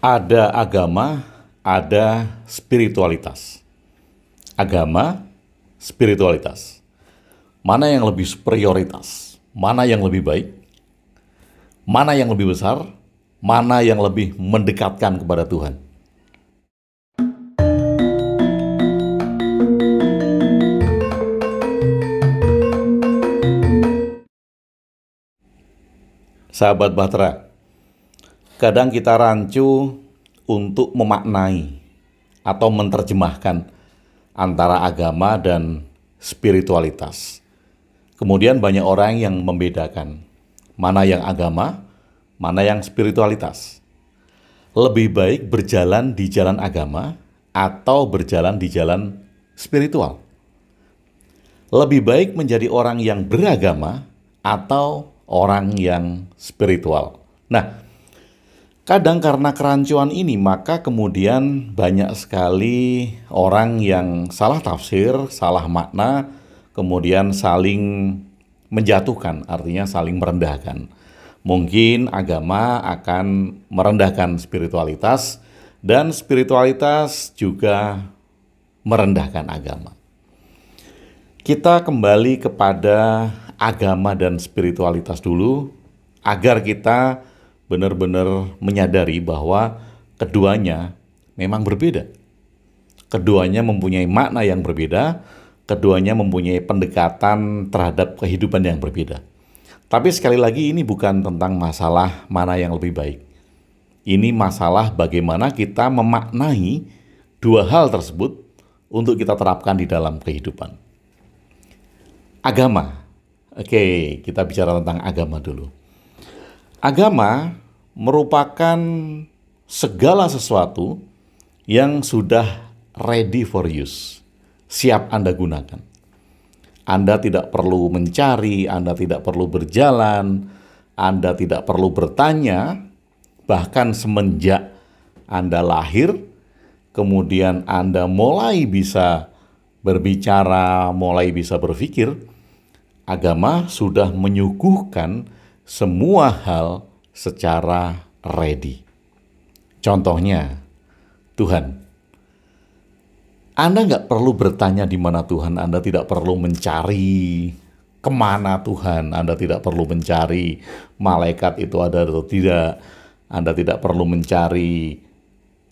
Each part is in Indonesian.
Ada agama, ada spiritualitas. Agama, spiritualitas. Mana yang lebih prioritas? Mana yang lebih baik? Mana yang lebih besar? Mana yang lebih mendekatkan kepada Tuhan? Sahabat Bahtera, kadang kita rancu untuk memaknai atau menerjemahkan antara agama dan spiritualitas. Kemudian banyak orang yang membedakan mana yang agama, mana yang spiritualitas. Lebih baik berjalan di jalan agama atau berjalan di jalan spiritual. Lebih baik menjadi orang yang beragama atau orang yang spiritual. Nah, kadang karena kerancuan ini, maka kemudian banyak sekali orang yang salah tafsir, salah makna, kemudian saling menjatuhkan, artinya saling merendahkan. Mungkin agama akan merendahkan spiritualitas, dan spiritualitas juga merendahkan agama. Kita kembali kepada agama dan spiritualitas dulu, agar kita benar-benar menyadari bahwa keduanya memang berbeda. Keduanya mempunyai makna yang berbeda, keduanya mempunyai pendekatan terhadap kehidupan yang berbeda. Tapi sekali lagi, ini bukan tentang masalah mana yang lebih baik. Ini masalah bagaimana kita memaknai dua hal tersebut untuk kita terapkan di dalam kehidupan. Agama. Oke, kita bicara tentang agama dulu. Agama merupakan segala sesuatu yang sudah ready for use, siap Anda gunakan. Anda tidak perlu mencari, Anda tidak perlu berjalan, Anda tidak perlu bertanya, bahkan semenjak Anda lahir, kemudian Anda mulai bisa berbicara, mulai bisa berpikir, agama sudah menyuguhkan semua hal secara ready. Contohnya, Tuhan. Anda nggak perlu bertanya di mana Tuhan, Anda tidak perlu mencari kemana Tuhan, Anda tidak perlu mencari malaikat itu ada atau tidak, Anda tidak perlu mencari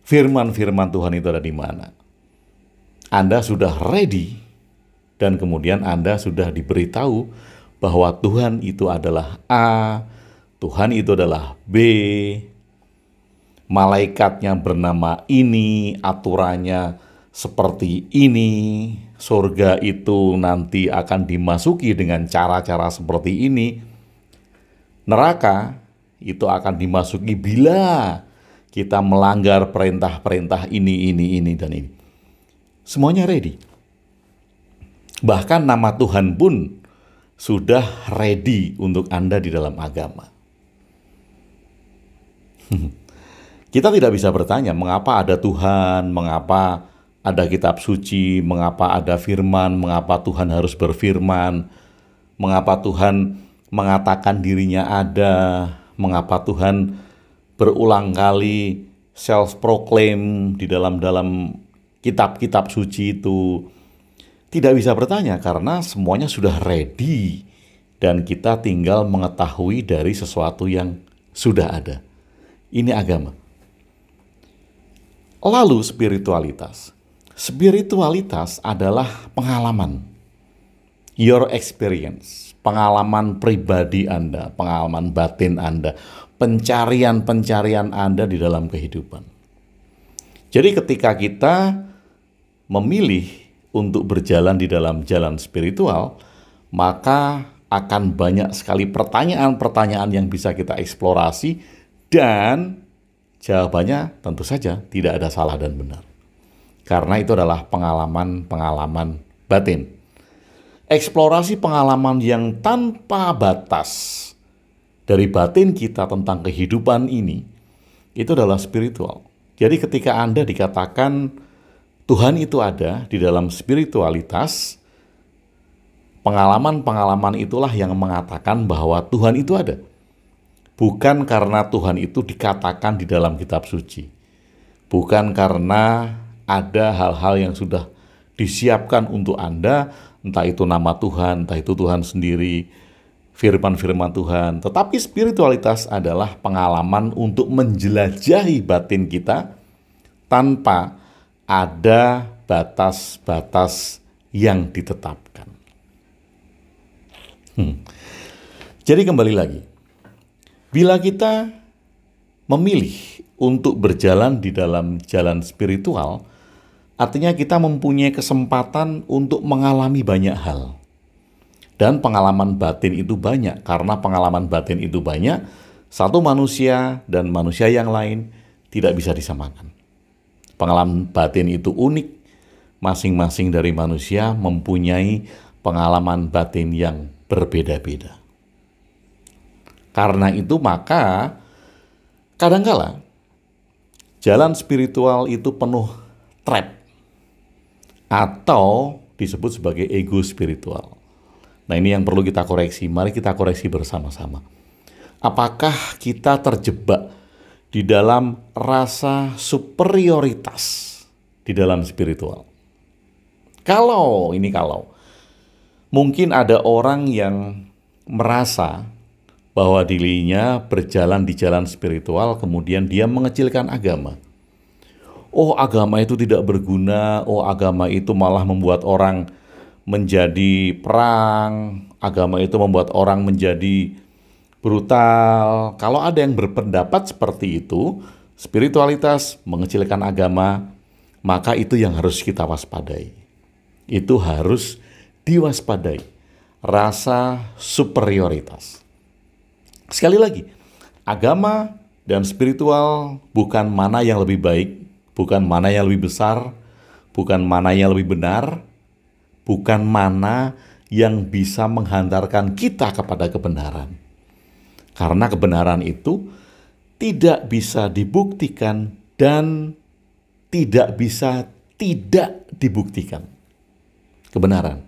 firman-firman Tuhan itu ada di mana. Anda sudah ready. Dan kemudian Anda sudah diberitahu bahwa Tuhan itu adalah A, Tuhan itu adalah B, malaikatnya bernama ini, aturannya seperti ini, surga itu nanti akan dimasuki dengan cara-cara seperti ini, neraka itu akan dimasuki bila kita melanggar perintah-perintah ini, dan ini. Semuanya ready. Bahkan nama Tuhan pun sudah ready untuk Anda di dalam agama. Kita tidak bisa bertanya mengapa ada Tuhan, mengapa ada kitab suci, mengapa ada firman, mengapa Tuhan harus berfirman, mengapa Tuhan mengatakan dirinya ada, mengapa Tuhan berulang kali self-proclaim di dalam kitab-kitab suci itu. Tidak bisa bertanya karena semuanya sudah ready dan kita tinggal mengetahui dari sesuatu yang sudah ada. Ini agama. Lalu spiritualitas. Spiritualitas adalah pengalaman. Your experience. Pengalaman pribadi Anda, pengalaman batin Anda, pencarian-pencarian Anda di dalam kehidupan. Jadi ketika kita memilih untuk berjalan di dalam jalan spiritual, maka akan banyak sekali pertanyaan-pertanyaan yang bisa kita eksplorasi, dan jawabannya tentu saja tidak ada salah dan benar. Karena itu adalah pengalaman-pengalaman batin. Eksplorasi pengalaman yang tanpa batas dari batin kita tentang kehidupan ini, itu adalah spiritual. Jadi ketika Anda dikatakan Tuhan itu ada di dalam spiritualitas, pengalaman-pengalaman itulah yang mengatakan bahwa Tuhan itu ada. Bukan karena Tuhan itu dikatakan di dalam kitab suci. bukan karena ada hal-hal yang sudah disiapkan untuk Anda, entah itu nama Tuhan, entah itu Tuhan sendiri, firman-firman Tuhan. Tetapi spiritualitas adalah pengalaman untuk menjelajahi batin kita tanpa ada batas-batas yang ditetapkan. Jadi kembali lagi, bila kita memilih untuk berjalan di dalam jalan spiritual, artinya kita mempunyai kesempatan untuk mengalami banyak hal. Dan pengalaman batin itu banyak, karena pengalaman batin itu banyak, satu manusia dan manusia yang lain tidak bisa disamakan. Pengalaman batin itu unik, masing-masing dari manusia mempunyai pengalaman batin yang berbeda-beda. Karena itu maka kadangkala jalan spiritual itu penuh trap atau disebut sebagai ego spiritual. Nah, ini yang perlu kita koreksi. Mari kita koreksi bersama-sama. Apakah kita terjebak di dalam rasa superioritas di dalam spiritual? Kalau mungkin ada orang yang merasa bahwa dirinya berjalan di jalan spiritual, kemudian dia mengecilkan agama. Oh, agama itu tidak berguna, oh agama itu malah membuat orang menjadi perang, agama itu membuat orang menjadi brutal. Kalau ada yang berpendapat seperti itu, spiritualitas mengecilkan agama, maka itu yang harus kita waspadai. Itu harus diwaspadai, rasa superioritas. Sekali lagi, agama dan spiritual bukan mana yang lebih baik, bukan mana yang lebih besar, bukan mana yang lebih benar, bukan mana yang bisa menghantarkan kita kepada kebenaran. Karena kebenaran itu tidak bisa dibuktikan dan tidak bisa tidak dibuktikan. Kebenaran.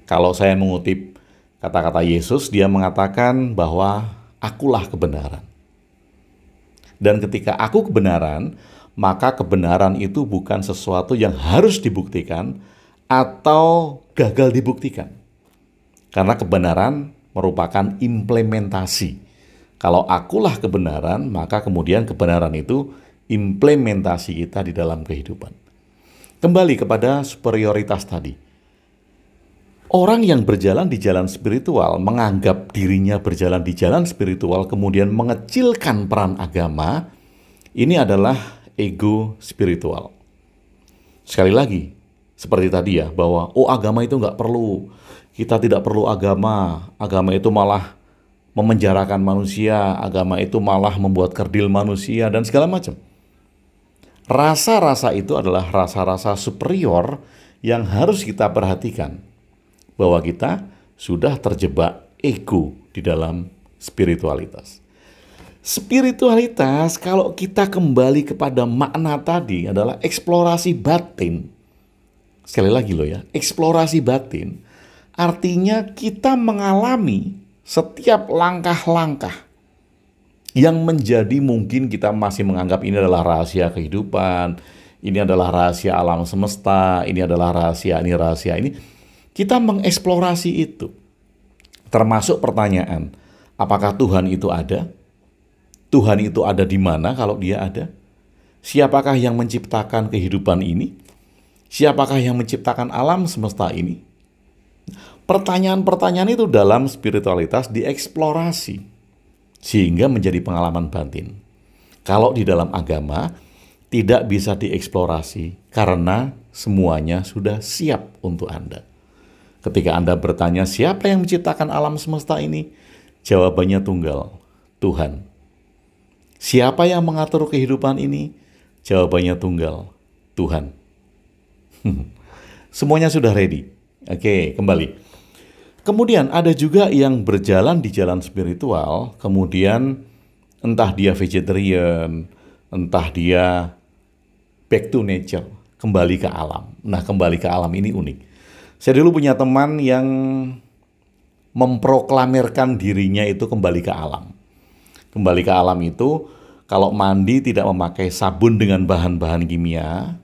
Kalau saya mengutip kata-kata Yesus, dia mengatakan bahwa akulah kebenaran. Dan ketika aku kebenaran, maka kebenaran itu bukan sesuatu yang harus dibuktikan atau gagal dibuktikan. Karena kebenaran merupakan implementasi. Kalau akulah kebenaran, maka kemudian kebenaran itu implementasi kita di dalam kehidupan. Kembali kepada superioritas tadi. Orang yang berjalan di jalan spiritual, menganggap dirinya berjalan di jalan spiritual, kemudian mengecilkan peran agama, ini adalah ego spiritual. Sekali lagi, seperti tadi ya, bahwa agama itu nggak perlu, kita tidak perlu agama itu malah memenjarakan manusia, agama itu malah membuat kerdil manusia, dan segala macam. Rasa-rasa itu adalah rasa-rasa superior yang harus kita perhatikan, bahwa kita sudah terjebak ego di dalam spiritualitas. Spiritualitas, kalau kita kembali kepada makna tadi, adalah eksplorasi batin. Sekali lagi loh ya, eksplorasi batin artinya kita mengalami setiap langkah-langkah yang menjadi mungkin kita masih menganggap ini adalah rahasia kehidupan, ini adalah rahasia alam semesta, ini adalah rahasia ini. Kita mengeksplorasi itu. Termasuk pertanyaan, apakah Tuhan itu ada? Tuhan itu ada di mana kalau dia ada? Siapakah yang menciptakan kehidupan ini? Siapakah yang menciptakan alam semesta ini? Pertanyaan-pertanyaan itu dalam spiritualitas dieksplorasi sehingga menjadi pengalaman batin. Kalau di dalam agama tidak bisa dieksplorasi karena semuanya sudah siap untuk Anda. Ketika Anda bertanya siapa yang menciptakan alam semesta ini, jawabannya tunggal, Tuhan. Siapa yang mengatur kehidupan ini? Jawabannya tunggal, Tuhan. Semuanya sudah ready. Oke, kembali. Kemudian ada juga yang berjalan di jalan spiritual, kemudian entah dia vegetarian, entah dia back to nature, kembali ke alam. Nah, kembali ke alam ini unik. Saya dulu punya teman yang memproklamirkan dirinya itu kembali ke alam. Kembali ke alam itu kalau mandi tidak memakai sabun dengan bahan-bahan kimia,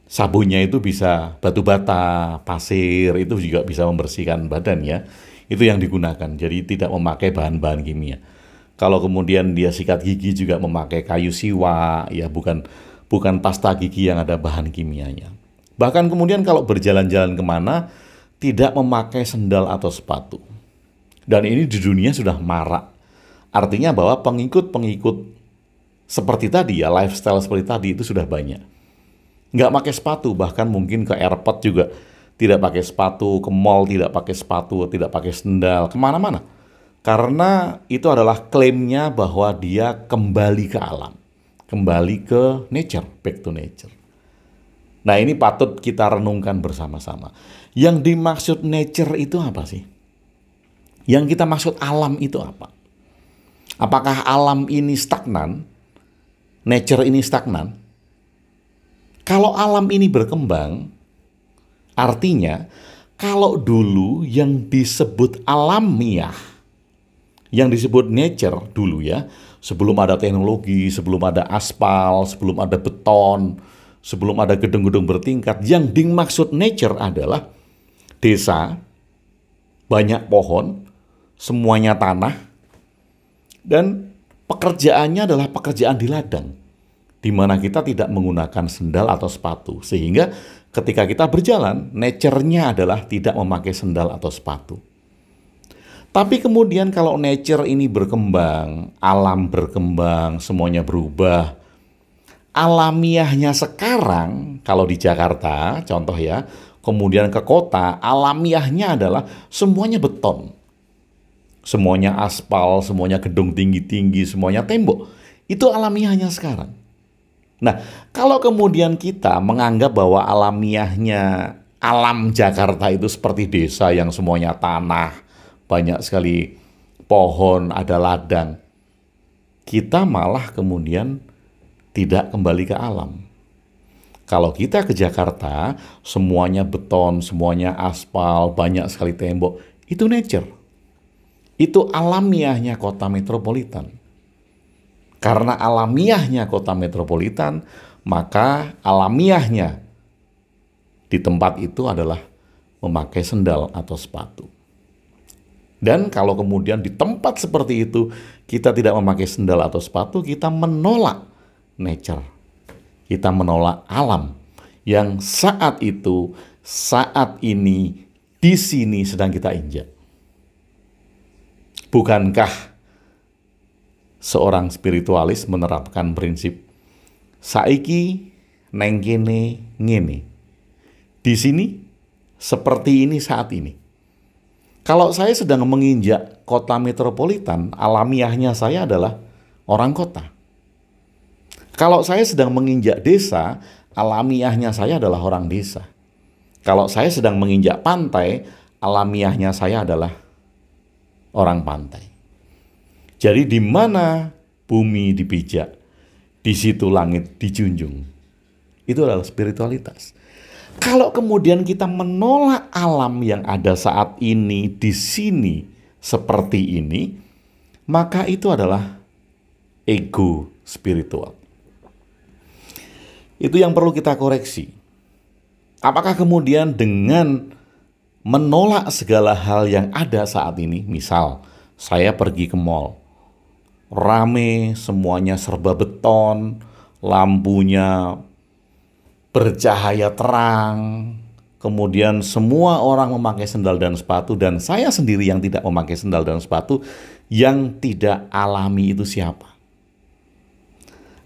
sabunnya itu bisa batu bata, pasir, itu juga bisa membersihkan badan ya. Itu yang digunakan, jadi tidak memakai bahan-bahan kimia. Kalau kemudian dia sikat gigi juga memakai kayu siwa, ya bukan pasta gigi yang ada bahan kimianya. Bahkan kemudian kalau berjalan-jalan kemana, tidak memakai sendal atau sepatu. Dan ini di dunia sudah marak. Artinya bahwa pengikut-pengikut seperti tadi ya, lifestyle seperti tadi itu sudah banyak. Nggak pakai sepatu, bahkan mungkin ke airport juga tidak pakai sepatu, ke mall tidak pakai sepatu, tidak pakai sendal, kemana-mana. Karena itu adalah klaimnya bahwa dia kembali ke alam, kembali ke nature, back to nature. Nah, ini patut kita renungkan bersama-sama. Yang dimaksud nature itu apa sih? Yang kita maksud alam itu apa? Apakah alam ini stagnan? Nature ini stagnan? Kalau alam ini berkembang, artinya kalau dulu yang disebut alamiah, yang disebut nature dulu ya, sebelum ada teknologi, sebelum ada aspal, sebelum ada beton, sebelum ada gedung-gedung bertingkat, yang dimaksud nature adalah desa, banyak pohon, semuanya tanah, dan pekerjaannya adalah pekerjaan di ladang, di mana kita tidak menggunakan sendal atau sepatu. Sehingga ketika kita berjalan, nature-nya adalah tidak memakai sendal atau sepatu. Tapi kemudian kalau nature ini berkembang, alam berkembang, semuanya berubah. Alamiahnya sekarang, kalau di Jakarta, contoh ya, kemudian ke kota, alamiahnya adalah semuanya beton. Semuanya aspal, semuanya gedung tinggi-tinggi, semuanya tembok. Itu alamiahnya sekarang. Nah, kalau kemudian kita menganggap bahwa alamiahnya alam Jakarta itu seperti desa yang semuanya tanah, banyak sekali pohon, ada ladang, kita malah kemudian tidak kembali ke alam. Kalau kita ke Jakarta, semuanya beton, semuanya aspal, banyak sekali tembok, itu nature. Itu alamiahnya kota metropolitan. Karena alamiahnya kota metropolitan, maka alamiahnya di tempat itu adalah memakai sendal atau sepatu. Dan kalau kemudian di tempat seperti itu kita tidak memakai sendal atau sepatu, kita menolak nature. Kita menolak alam yang saat itu, saat ini, di sini sedang kita injak. Bukankah seorang spiritualis menerapkan prinsip saiki neng kene ngene. Di sini seperti ini saat ini. Kalau saya sedang menginjak kota metropolitan, alamiahnya saya adalah orang kota. Kalau saya sedang menginjak desa, alamiahnya saya adalah orang desa. Kalau saya sedang menginjak pantai, alamiahnya saya adalah orang pantai. Jadi di mana bumi dipijak, di situ langit dijunjung. Itu adalah spiritualitas. Kalau kemudian kita menolak alam yang ada saat ini, di sini, seperti ini, maka itu adalah ego spiritual. Itu yang perlu kita koreksi. Apakah kemudian dengan menolak segala hal yang ada saat ini, misal saya pergi ke mall, rame, semuanya serba beton, lampunya bercahaya terang, kemudian semua orang memakai sendal dan sepatu, dan saya sendiri yang tidak memakai sendal dan sepatu, yang tidak alami itu siapa?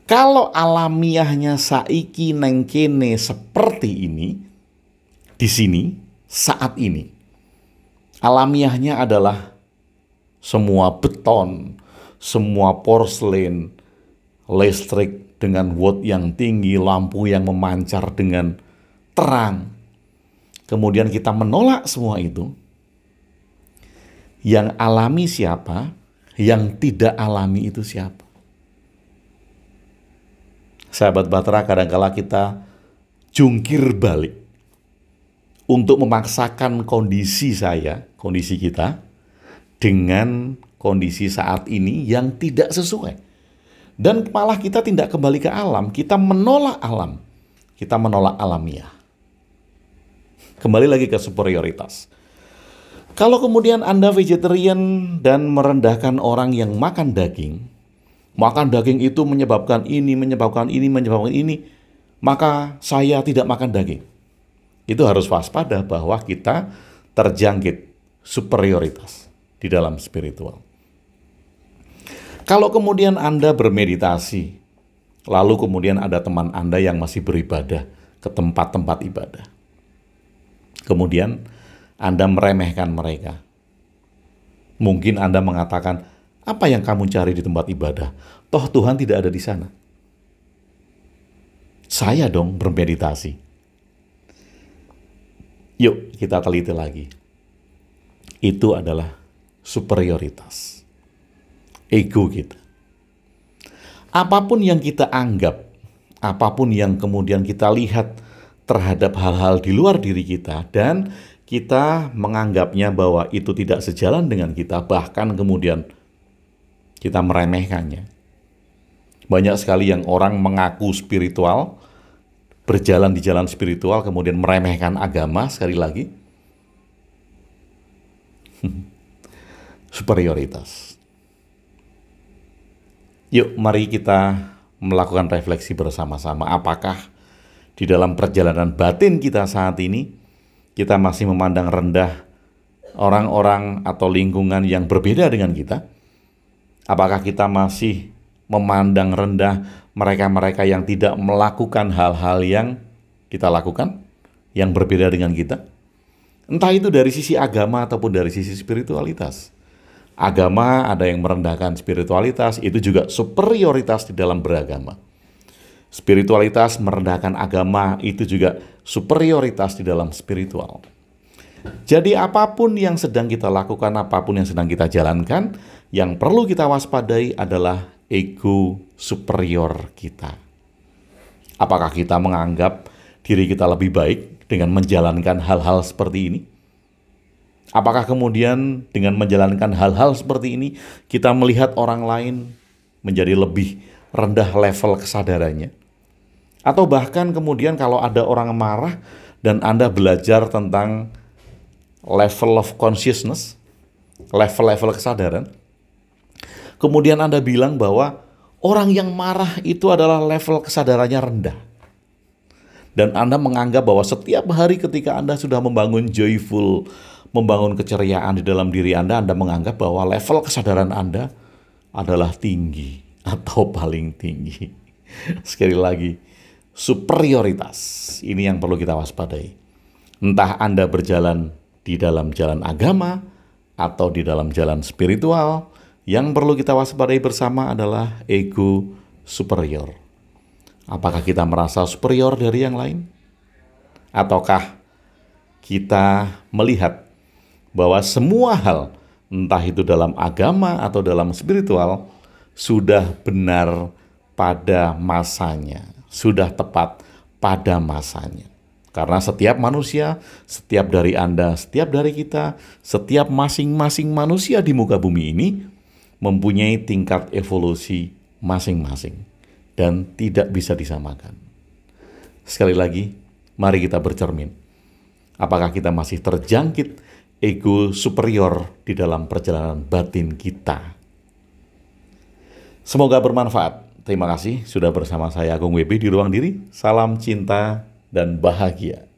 Kalau alamiahnya saiki neng kene seperti ini, di sini, saat ini, alamiahnya adalah semua beton, semua porselen, listrik dengan watt yang tinggi, lampu yang memancar dengan terang. Kemudian kita menolak semua itu. Yang alami siapa? Yang tidak alami itu siapa? Sahabat Bahtera, kadangkala kita jungkir balik untuk memaksakan kondisi saya, kondisi kita, dengan kondisi saat ini yang tidak sesuai. Dan malah kita tidak kembali ke alam, kita menolak alam. Kita menolak alamiah. Kembali lagi ke superioritas. Kalau kemudian Anda vegetarian dan merendahkan orang yang makan daging itu menyebabkan ini, menyebabkan ini, menyebabkan ini, maka saya tidak makan daging. Itu harus waspada bahwa kita terjangkit superioritas di dalam spiritual. Kalau kemudian Anda bermeditasi, lalu kemudian ada teman Anda yang masih beribadah ke tempat-tempat ibadah. Kemudian Anda meremehkan mereka. Mungkin Anda mengatakan, apa yang kamu cari di tempat ibadah? Toh Tuhan tidak ada di sana. Saya dong bermeditasi. Yuk kita teliti lagi. Itu adalah superioritas. Ego kita. Apapun yang kita anggap, apapun yang kemudian kita lihat terhadap hal-hal di luar diri kita, dan kita menganggapnya bahwa itu tidak sejalan dengan kita, bahkan kemudian kita meremehkannya. Banyak sekali yang orang mengaku spiritual, berjalan di jalan spiritual, kemudian meremehkan agama. Sekali lagi, superioritas. Yuk, mari kita melakukan refleksi bersama-sama. Apakah di dalam perjalanan batin kita saat ini, kita masih memandang rendah orang-orang atau lingkungan yang berbeda dengan kita? Apakah kita masih memandang rendah mereka-mereka yang tidak melakukan hal-hal yang kita lakukan, yang berbeda dengan kita? Entah itu dari sisi agama ataupun dari sisi spiritualitas. Agama ada yang merendahkan spiritualitas, itu juga superioritas di dalam beragama. Spiritualitas merendahkan agama, itu juga superioritas di dalam spiritual. Jadi apapun yang sedang kita lakukan, apapun yang sedang kita jalankan, yang perlu kita waspadai adalah ego superior kita. Apakah kita menganggap diri kita lebih baik dengan menjalankan hal-hal seperti ini? Apakah kemudian dengan menjalankan hal-hal seperti ini, kita melihat orang lain menjadi lebih rendah level kesadarannya? Atau bahkan kemudian kalau ada orang marah dan Anda belajar tentang level of consciousness, level-level kesadaran, kemudian Anda bilang bahwa orang yang marah itu adalah level kesadarannya rendah. Dan Anda menganggap bahwa setiap hari ketika Anda sudah membangun joyful, membangun keceriaan di dalam diri Anda menganggap bahwa level kesadaran Anda adalah tinggi atau paling tinggi. Sekali lagi, superioritas ini yang perlu kita waspadai. Entah Anda berjalan di dalam jalan agama atau di dalam jalan spiritual, yang perlu kita waspadai bersama adalah ego superior. Apakah kita merasa superior dari yang lain? Ataukah kita melihat bahwa semua hal, entah itu dalam agama atau dalam spiritual, sudah benar pada masanya, sudah tepat pada masanya. Karena setiap manusia, setiap dari Anda, setiap dari kita, setiap masing-masing manusia di muka bumi ini mempunyai tingkat evolusi masing-masing dan tidak bisa disamakan. Sekali lagi, mari kita bercermin. Apakah kita masih terjangkit ego superior di dalam perjalanan batin kita? Semoga bermanfaat. Terima kasih sudah bersama saya Agung WB di Ruang Diri. Salam cinta dan bahagia.